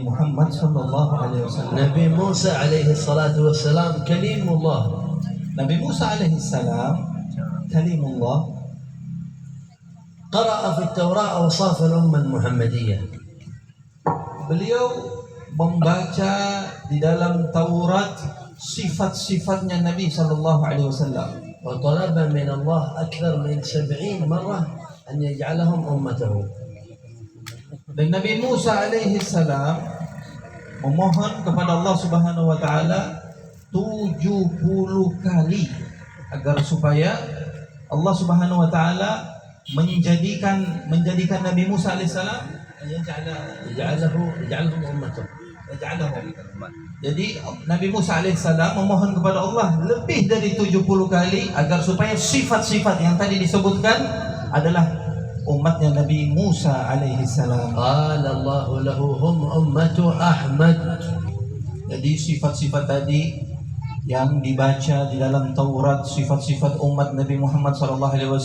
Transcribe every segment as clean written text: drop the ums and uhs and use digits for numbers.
Muhammad sallallahu alaihi wasallam. Nabi Musa alaihi salatu wassalam kalimullah. Nabi Musa alaihi salam kalimullah. قرأ في التوراة أوصاف الأمة المحمدية. Beliau membaca di dalam Taurat sifat-sifatnya Nabi sallallahu alaihi wasallam. وطلب من الله أكثر من 70 مرة أن يجعلهم أمته. Dan Nabi Musa alaihi salam memohon kepada Allah Subhanahu wa taala 70 kali agar supaya Allah Subhanahu wa taala menjadikan Nabi Musa alaihi salam يجعلهم أمته. Jadi Nabi Musa alaihissalam memohon kepada Allah lebih dari 70 kali agar supaya sifat-sifat yang tadi disebutkan adalah umatnya Nabi Musa alaihissalam. قال الله له هم أمة أحمد. Jadi sifat-sifat tadi yang dibaca di dalam Taurat, sifat-sifat umat Nabi Muhammad SAW,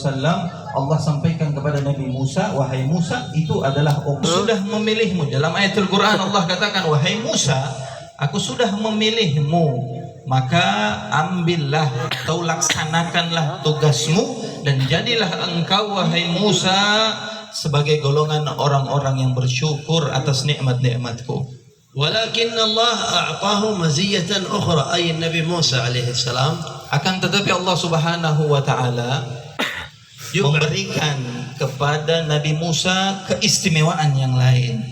Allah sampaikan kepada Nabi Musa, wahai Musa, itu adalah sudah memilihmu. Dalam ayatul Quran Allah katakan, wahai Musa, aku sudah memilihmu, maka ambillah atau laksanakanlah tugasmu dan jadilah engkau wahai Musa sebagai golongan orang-orang yang bersyukur atas nikmat-nikmatku. ولكن الله أعطاه مزية أخرى أي النبي موسى عليه السلام. Akan tetapi Allah Subhanahu wa taala memberikan kepada Nabi Musa keistimewaan yang lain.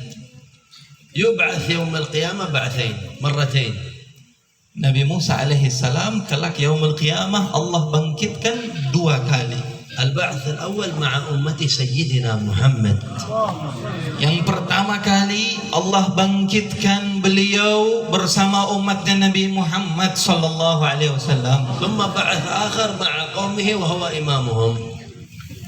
يبعث يوم القيامة بعثين مرتين. Nabi Musa alaihi salam kelak yaumul qiyamah Allah bangkitkan 2 kali. البعث الأول مع أمة سيدنا محمد. Yang pertama kali Allah bangkitkan beliau bersama umatnya Nabi Muhammad sallallahu alaihi wasallam. ثم بعث آخر مع قومه وهو إمامهم.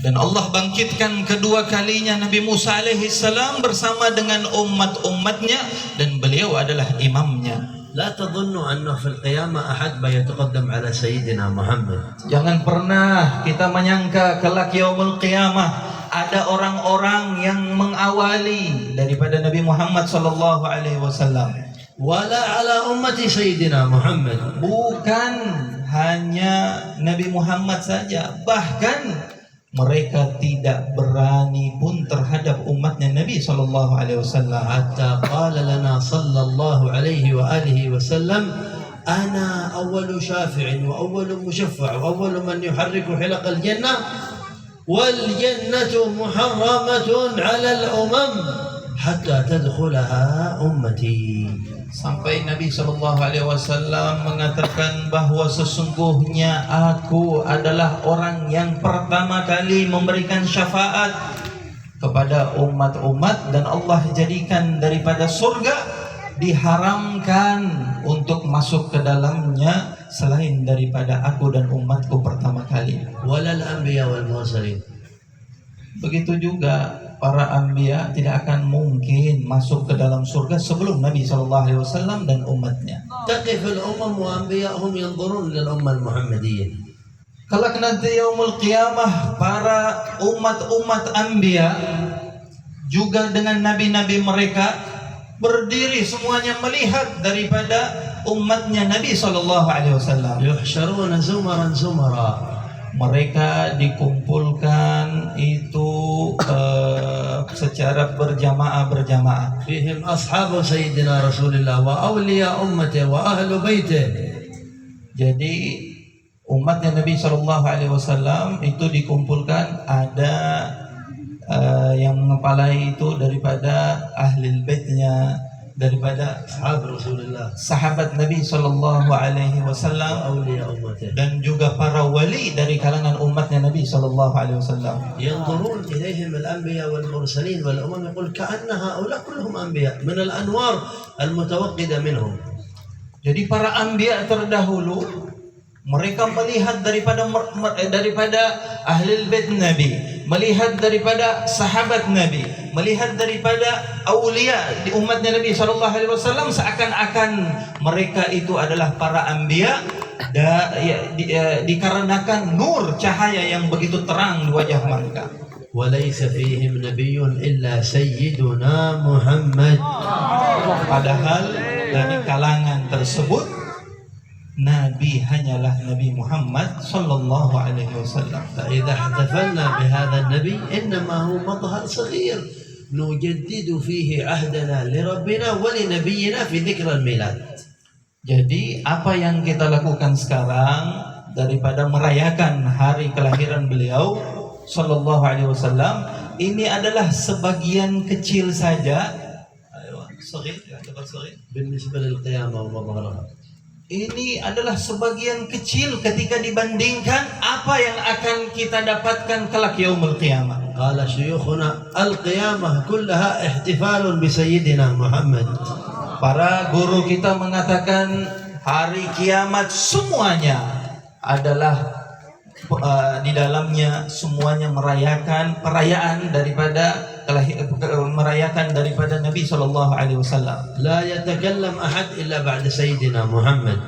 Dan Allah bangkitkan kedua kalinya Nabi Musa alaihi salam bersama dengan umat-umatnya dan beliau adalah imamnya. لا تظنوا أنه في القيامة أحد يتقدم على سيدنا محمد. Jangan pernah kita menyangka kelak yaumul qiyamah ada orang-orang yang mengawali daripada Nabi Muhammad sallallahu alaihi wasallam. ولا على أمة سيدنا محمد. Bukan hanya Nabi Muhammad saja, bahkan mereka tidak berani pun terhadap umatnya Nabi sallallahu alaihi wasallam. حتى قال لنا صلى الله عليه وآله وسلم أنا أول شافع وأول مشفع وأول من يحرك حلق الجنة والجنة محرمة على الأمم حتى تدخلها أمتي. Sampai Nabi Shallallahu Alaihi Wasallam mengatakan bahwa sesungguhnya aku adalah orang yang pertama kali memberikan syafaat kepada umat-umat dan Allah jadikan daripada surga diharamkan untuk masuk ke dalamnya selain daripada aku dan umatku pertama kali. Walal anbiya wal mursalin. Begitu juga para anbiya tidak akan mungkin masuk ke dalam surga sebelum Nabi SAW dan umatnya. تقف الأمم وأنبياءهم ينظرون إلى الأمة المحمدية. Kelak nanti yaumul qiyamah para umat-umat anbiya juga dengan nabi-nabi mereka berdiri semuanya melihat daripada umatnya Nabi SAW. يحشرون زمرا زمرا. Mereka dikumpulkan itu secara berjamaah. فيهم أصحاب سيدنا رسول الله وأولياء أمته وأهل بيته. Jadi umatnya Nabi Shallallahu Alaihi Wasallam itu dikumpulkan ada yang mengepalai itu daripada ahli baitnya, daripada sahabat Nabi Shallallahu Alaihi Wasallam dan juga para wali dari kalangan umatnya Nabi Shallallahu Alaihi Wasallam. ينظرون إليهم الأنبياء والمرسلين والأمم يقول كأن هؤلاء كلهم أنبياء من الأنوار المتوقدة منهم. Jadi para anbiya terdahulu mereka melihat daripada ahli bait Nabi, melihat daripada sahabat Nabi, melihat daripada aulia di umatnya Nabi Shallallahu Alaihi Wasallam seakan-akan mereka itu adalah para anbiya dikarenakan nur cahaya yang begitu terang di wajah mereka. وليس فيهم نبي إلا سيدنا محمد. Padahal dari kalangan tersebut Nabi hanyalah Nabi Muhammad sallallahu alaihi wasallam. فإذا احتفلنا بهذا النبي إنما هو مظهر صغير نجدد فيه عهدنا لربنا ولنبينا في ذكرى الميلاد. Jadi apa yang kita lakukan sekarang daripada merayakan hari kelahiran beliau sallallahu alaihi wasallam ini adalah sebagian kecil saja. بالنسبة للقيامة ومظهرها. Ini adalah sebagian kecil ketika dibandingkan apa yang akan kita dapatkan kelak yaumul qiyamah. قال شيوخنا القيامة كلها احتفال بسيدنا محمد. Para guru kita mengatakan hari kiamat semuanya adalah di dalamnya semuanya merayakan perayaan daripada merayakan daripada Nabi sallallahu alaihi wasallam. لا يتكلم أحد إلا بعد سيدنا محمد.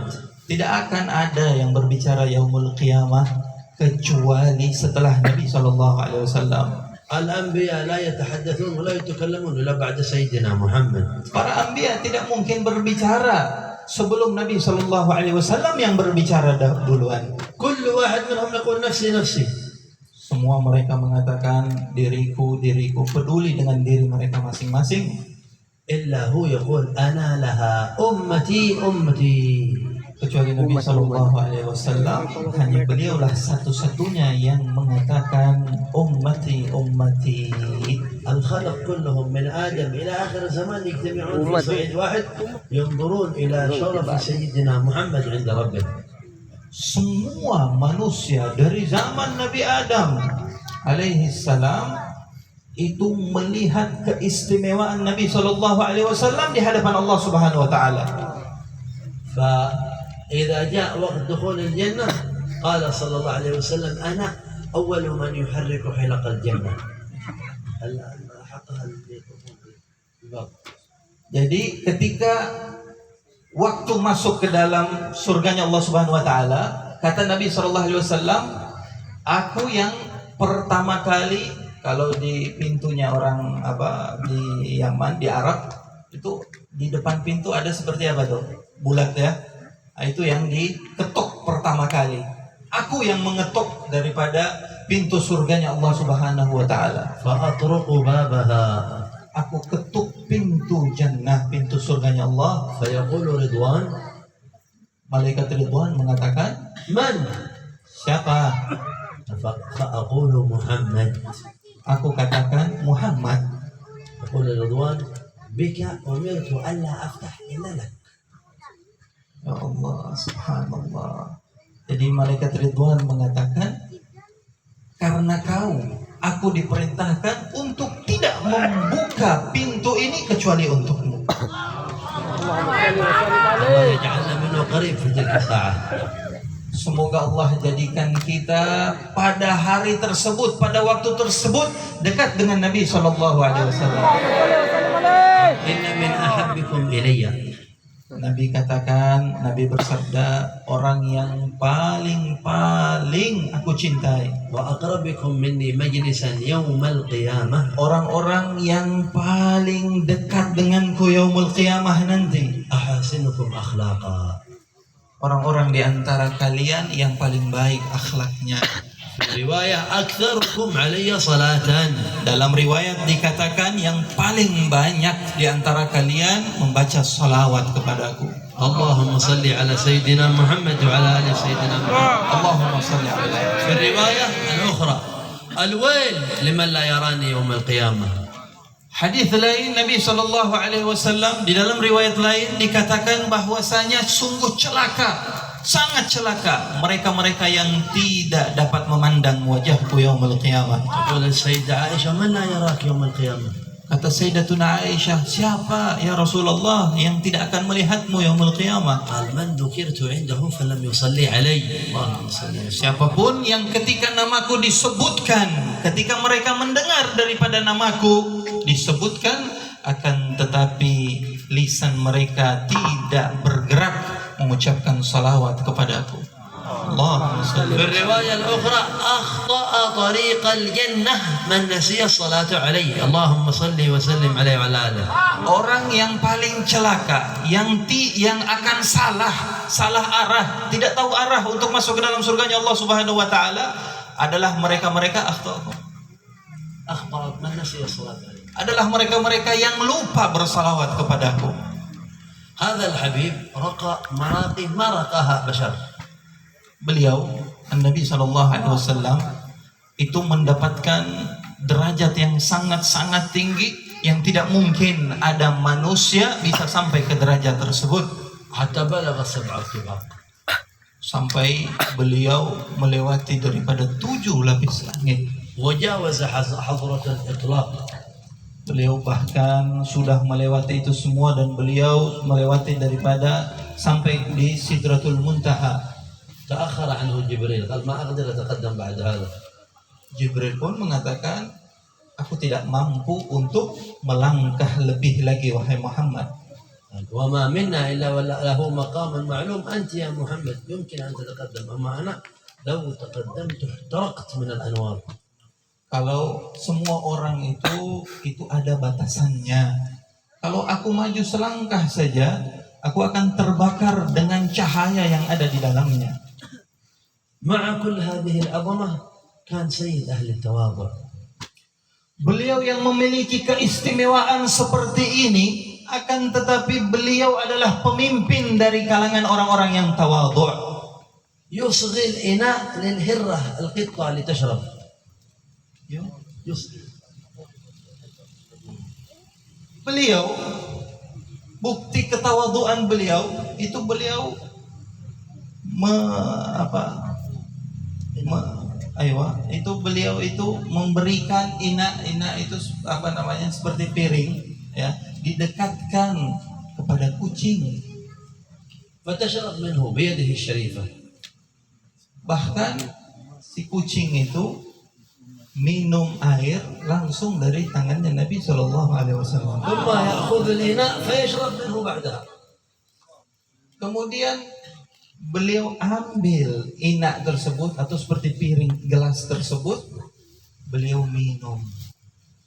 Tidak akan ada yang berbicara yaumul qiyamah kecuali setelah Nabi sallallahu alaihi wasallam. الأنبياء لا يتحدثون ولا يتكلمون إلا بعد سيدنا محمد. Para anbiya tidak mungkin berbicara sebelum Nabi sallallahu alaihi wasallam yang berbicara duluan. كل واحد منهم يقول نفسي نفسي. Semua mereka mengatakan diriku, diriku, peduli dengan diri mereka masing-masing. إلا هو يقول أنا لها أمتي أمتي. Kecuali Nabi Sallallahu Alaihi Wasallam, hanya beliaulah satu-satunya yang mengatakan ummati ummati. الخلق كلهم من آدم إلى آخر الزمان يجتمعون في صعيد واحد ينظرون إلى شرف سيدنا محمد عند ربه. Semua manusia dari zaman Nabi Adam alaihi salam itu melihat keistimewaan Nabi Sallallahu Alaihi Wasallam di hadapan Allah Subhanahu Wa Taala. فإذا جاء وقت دخول الجنة قال صلى الله عليه وسلم أنا أول من يحرك حلق الجنة. Jadi ketika waktu masuk ke dalam surganya Allah Subhanahu Wa Taala, kata Nabi Sallallahu Alaihi Wasallam, aku yang pertama kali, kalau di pintunya orang di Yaman, di Arab itu di depan pintu ada seperti apa tuh, bulat ya. Nah, itu yang diketuk pertama kali. Aku yang mengetuk daripada pintu surganya Allah Subhanahu Wa Taala. فأطرق بابها. Aku ketuk pintu jannah, pintu surganya Allah. فيقول رضوان. Malaikat Ridwan mengatakan, من؟ siapa? فأقول محمد. Aku katakan Muhammad. يقول رضوان بك أمرت ألا أفتح إلا لك. Ya Allah, subhanallah. Jadi malaikat Ridwan mengatakan, karena kau, aku diperintahkan untuk tidak membuka pintu ini kecuali untukmu. Semoga Allah jadikan kita pada hari tersebut, pada waktu tersebut dekat dengan Nabi Sallallahu Alaihi Wasallam. Inna min ahabbikum ilayya. Nabi katakan, Nabi bersabda, orang yang paling aku cintai, wa aqrabikum minni majlisan yaumal qiyamah, orang-orang yang paling dekat denganku yaumul qiyamah nanti, ahasinukum akhlaqa, orang-orang di antara kalian yang paling baik akhlaknya. Riwayah aktsarukum alayya salatan. Dalam riwayat dikatakan yang paling banyak di antara kalian membaca salawat kepadaku. Allahumma salli ala sayyidina Muhammad wa ala ali sayyidina Muhammad. Allahumma salli ala. Fi riwayah al-ukhra, al-wail liman la yarani yawm al-qiyamah. Hadis lain Nabi sallallahu alaihi wasallam di dalam riwayat lain dikatakan bahwasanya sungguh celaka, sangat celaka mereka-mereka yang tidak dapat memandang wajahku yaumul qiyamah. Qala Sayyidah Aisyah, "Man la yarak yaumul qiyamah?" Kata Sayyidatuna Aisyah, siapa ya Rasulullah yang tidak akan melihatmu yaumul qiyamah? Qal man dzukirtu 'indahu falam yusalli alayya. Siapapun yang ketika namaku disebutkan, ketika mereka mendengar daripada namaku disebutkan, akan tetapi lisan mereka tidak bergerak mengucapkan salawat kepadaku. Allahumma salli. في الرواية الأخرى أخطأ طريق الجنة من نسي الصلاة عليه اللهم صل وسلم عليه وعلى آله. Orang yang paling celaka, yang akan salah arah, tidak tahu arah untuk masuk ke dalam surganya Allah Subhanahu wa taala adalah mereka-mereka أخطأ من نسي الصلاة عليه. adalah mereka-mereka yang lupa bersalawat kepadaku. هذا الحبيب رقى مراقي ما رقاها بشر. Beliau Nabi sallallahu alaihi wasallam itu mendapatkan derajat yang sangat-sangat tinggi yang tidak mungkin ada manusia bisa sampai ke derajat tersebut. حتى بلغ 7 طباق. Sampai beliau melewati daripada 7 lapis langit. وجاوز حضرة الإطلاق. Beliau bahkan sudah melewati itu semua dan beliau melewati daripada sampai di Sidratul Muntaha. تأخر عنه جبريل قال ما أقدر أتقدم بعد هذا. Jibril pun mengatakan, aku tidak mampu untuk melangkah lebih lagi wahai Muhammad. وما منا إلا له مقام معلوم أنت يا محمد يمكن أن تتقدم أما أنا لو تقدمت احترقت من الأنوار. Kalau semua orang itu ada batasannya. Kalau aku maju selangkah saja, aku akan terbakar dengan cahaya yang ada di dalamnya. مع كل هذه العظمة كان سيد أهل التواضع. Beliau yang memiliki keistimewaan seperti ini, akan tetapi beliau adalah pemimpin dari kalangan orang-orang yang tawadhu'. يصغي الإناء للهرة القطة لتشرب. Beliau, bukti ketawaduan beliau itu beliau beliau itu memberikan ina itu seperti piring ya, didekatkan kepada kucing. فتشرب منه بيده الشريفة. Bahkan si kucing itu minum air langsung dari tangannya Nabi Shallallahu Alaihi Wasallam. ثم يأخذ الإناء فيشرب منه بعدها. Kemudian beliau ambil inak tersebut atau seperti piring gelas tersebut, beliau minum.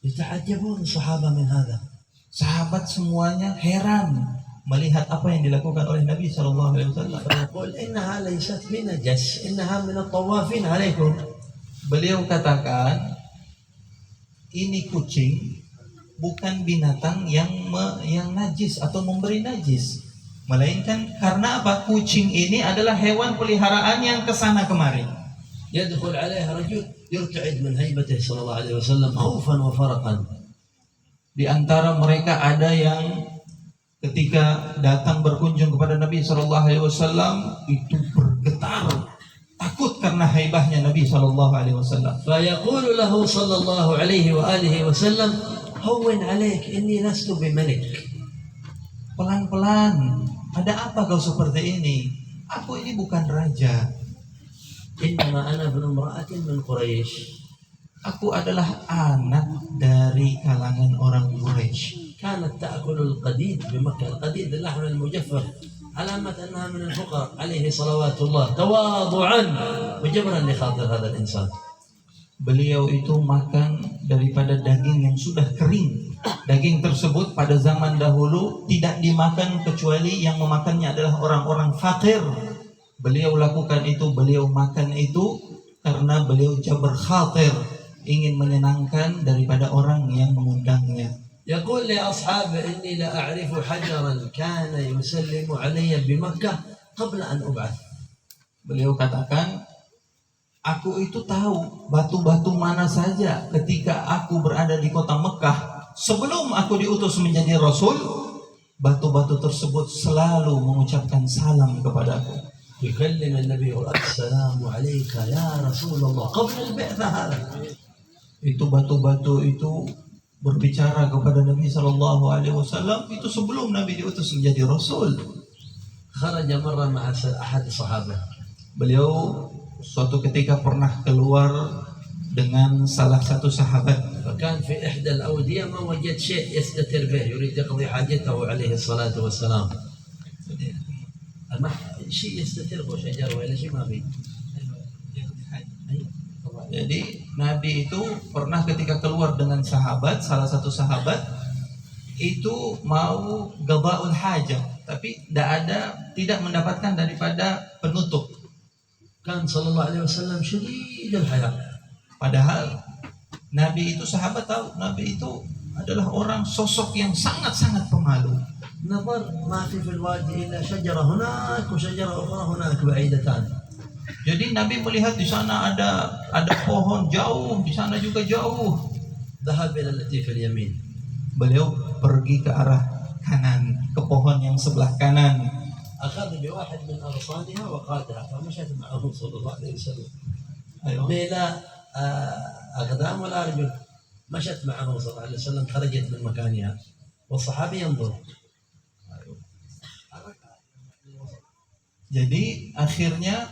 يتعجبون الصحابة من هذا. Sahabat semuanya heran melihat apa yang dilakukan oleh Nabi Shallallahu Alaihi Wasallam. فيقول إنها ليست بنجس إنها من الطوافين عليكم. Beliau katakan, ini kucing bukan binatang yang najis atau memberi najis, melainkan karena apa? Kucing ini adalah hewan peliharaan yang kesana kemari. يدخل عليه رجل يرتعد من هيبته صلى الله عليه وسلم خوفا وفرقا. Di antara mereka ada yang ketika datang berkunjung kepada Nabi Shallallahu Alaihi Wasallam itu bergetar, takut karena haibahnya Nabi Shallallahu Alaihi Wasallam. فيقول له صلى الله عليه وآله وسلم هون عليك إني لست بملك. Pelan-pelan, ada apa kau seperti ini? Aku ini bukan raja. إنما أنا ابن امرأة من قريش. Aku adalah anak dari kalangan orang Quraisy. كانت تأكل القديد بمكة. القديد اللحم المجفف علامة أنها من الفقراء عليه صلوات الله تواضعا وجبرا لخاطر هذا الإنسان. Beliau itu makan daripada daging yang sudah kering. Daging tersebut pada zaman dahulu tidak dimakan kecuali yang memakannya adalah orang-orang fakir. Beliau lakukan itu, beliau makan itu karena beliau jabar khatir, ingin menyenangkan daripada orang yang mengundangnya. يقول لأصحابه إني لا أعرف حجرا كان يسلم علي بمكة قبل أن أبعث. Beliau katakan, aku itu tahu batu-batu mana saja ketika aku berada di kota Mekah sebelum aku diutus menjadi Rasul, batu-batu tersebut selalu mengucapkan salam kepadaku. يكلم النبي السلام عليك يا رسول الله قبل البعثة هذا. Itu batu-batu itu berbicara kepada Nabi Shallallahu Alaihi Wasallam itu sebelum Nabi diutus menjadi Rasul. خرج مرة مع أحد الصحابة. Beliau suatu ketika pernah keluar dengan salah satu sahabat. فكان في إحدى الأودية ما وجد شيء يستتر به يريد يقضي حاجته عليه الصلاة والسلام. ما شيء يستتر به شجر ولا شيء ما في. Jadi Nabi itu pernah ketika keluar dengan sahabat, salah satu sahabat itu mau qada'ul hajah, tapi tidak mendapatkan daripada penutup. كان صلى الله عليه وسلم شديد الحياة. Padahal Nabi itu, sahabat tahu Nabi itu adalah orang sosok yang sangat-sangat pemalu. نظر ما في الوادي إلا شجرة هناك وشجرة أخرى هناك بعيدتان. Jadi Nabi melihat di sana ada pohon jauh, di sana juga jauh. ذهب إلى التي في اليمين. Beliau pergi ke arah kanan, ke pohon yang sebelah kanan. أخذ بواحد من أغصانها وقادها فمشت معه صلى الله عليه وسلم. Ayo. بلا أقدام ولا رجل. مشت معه صلى الله عليه وسلم خرجت من مكانها والصحابي ينظر. Jadi akhirnya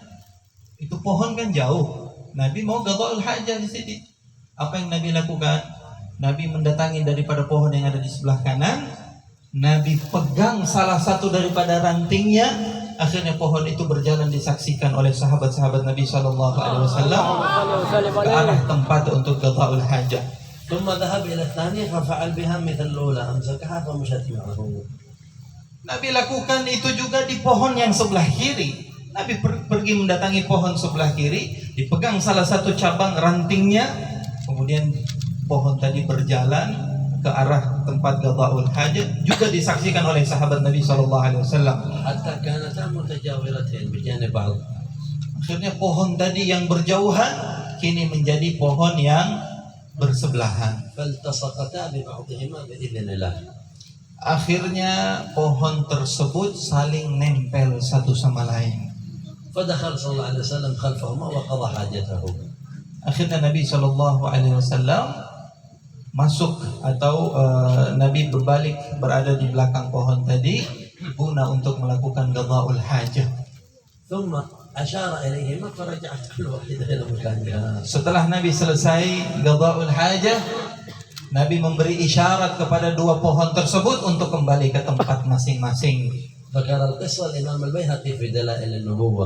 itu pohon kan jauh. Nabi mau qada'ul hajah di sini. Apa yang Nabi lakukan? Nabi mendatangi daripada pohon yang ada di sebelah kanan. Nabi pegang salah satu daripada rantingnya. Akhirnya pohon itu berjalan disaksikan oleh sahabat-sahabat Nabi Shallallahu Alaihi Wasallam ke arah tempat untuk qada'ul hajah. ثم ذهب إلى الثانية ففعل بها مثل الأولى أمسكها فمشت معه. Nabi lakukan itu juga di pohon yang sebelah kiri. Nabi pergi mendatangi pohon sebelah kiri, dipegang salah satu cabang rantingnya, kemudian pohon tadi berjalan ke arah tempat qada'ul hajat, juga disaksikan oleh sahabat Nabi Shallallahu Alaihi Wasallam. حتى كانتا متجاورتين بجانب بعض. Akhirnya pohon tadi yang berjauhan kini menjadi pohon yang bersebelahan. فالتصقتا ببعضهما بإذن الله. Akhirnya pohon tersebut saling nempel satu sama lain. فدخل صلى الله عليه وسلم خلفهما وقضى حاجته. Akhirnya Nabi Shallallahu Alaihi Wasallam masuk atau Nabi berbalik berada di belakang pohon tadi guna untuk melakukan qada'ul hajah. ثم أشار إليهما فرجعت كل واحدة إلى مكانها. Setelah Nabi selesai qada'ul hajah, Nabi memberi isyarat kepada dua pohon tersebut untuk kembali ke tempat masing-masing. ذكر القصة الإمام البيهقي في دلائل النبوة.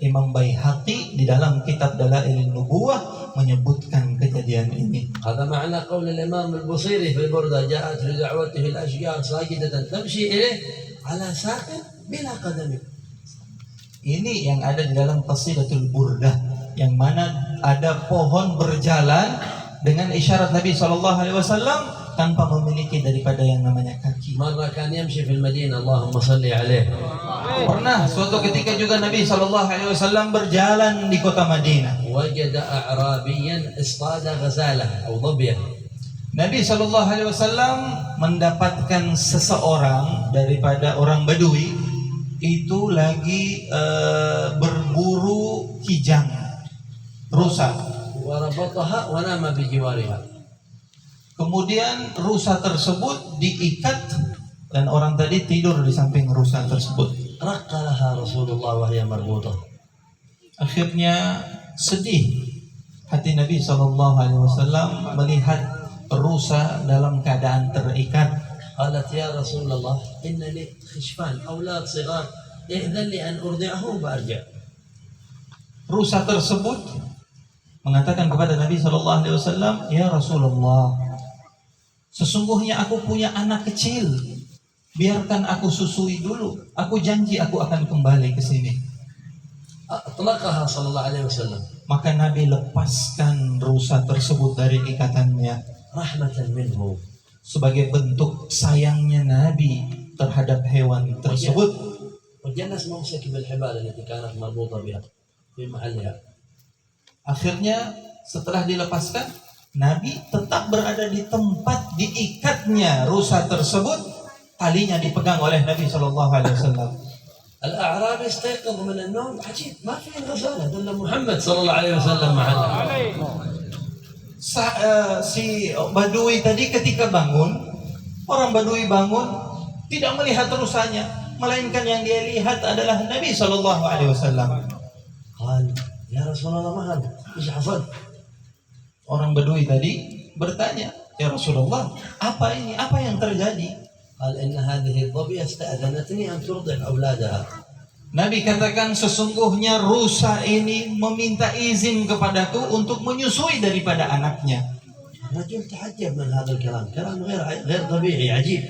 Imam Baihaqi di dalam kitab Dalailun Nubuwah menyebutkan kejadian ini. هذا معنى قول الإمام البصيري في البردة جاءت لدعوته الأشجار ساجدة تمشي إليه على ساق بلا قدم. Ini yang ada di dalam Qasidatul Burdah, yang mana ada pohon berjalan dengan isyarat Nabi SAW tanpa memiliki daripada yang namanya kaki. مرة كان يمشي في المدينة اللهم صل عليه. Pernah suatu ketika juga Nabi SAW berjalan di kota Madinah. وجد أعرابيا اصطاد غزالة أو ظبية. Nabi SAW mendapatkan seseorang daripada orang Badui itu lagi berburu kijang, rusa. وربطها ونام بجوارها. Kemudian rusa tersebut diikat dan orang tadi tidur di samping rusa tersebut. رق لها رسول الله وهي مربوطة. Akhirnya sedih hati Nabi SAW melihat rusa dalam keadaan terikat. قالت يا رسول الله إن لي خشفان أولاد صغار إذن لي أن أرضعه وأرجع. Rusa tersebut mengatakan kepada Nabi SAW, ya Rasulullah, sesungguhnya aku punya anak kecil, biarkan aku susui dulu, aku janji aku akan kembali ke sini. أطلقها صلى الله عليه وسلم. Maka Nabi lepaskan rusa tersebut dari ikatannya رحمة منه. sebagai bentuk sayangnya Nabi terhadap hewan tersebut. وجلس ممسك بالحبال التي كانت مربوطة بها في محلها. Akhirnya setelah dilepaskan, Nabi tetap berada di tempat diikatnya rusa tersebut, talinya dipegang oleh Nabi SAW. الأعرابي استيقظ من النوم عجيب ما في غزالة إلا محمد صلى الله عليه وسلم معنا. Si Badui tadi ketika bangun, orang Badui bangun tidak melihat rusanya, melainkan yang dia lihat adalah Nabi SAW. قال يا رسول الله ما هذا؟ إيش حصل؟ Orang Badui tadi bertanya, ya Rasulullah, apa ini? Apa yang terjadi? قال إن هذه الظبية استأذنتني أن ترضع أولادها. Nabi katakan sesungguhnya rusa ini meminta izin kepadaku untuk menyusui daripada anaknya. الرجل تعجب من هذا الكلام، كلام غير طبيعي عجيب.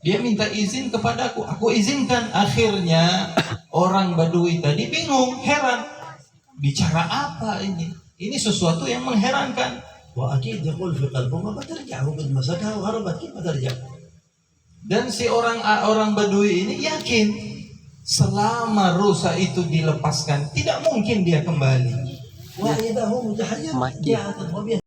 Dia minta izin kepadaku, aku izinkan. Akhirnya orang Badui tadi bingung, heran. Bicara apa ini? Ini sesuatu yang mengherankan. واكيد يقول في قلبه ما بترجع، هو قد مسكها وهربت كيف بترجع؟ Dan si orang Badui ini yakin selama rusa itu dilepaskan tidak mungkin dia kembali. واذا هو متحير مكي. جاءت الظبية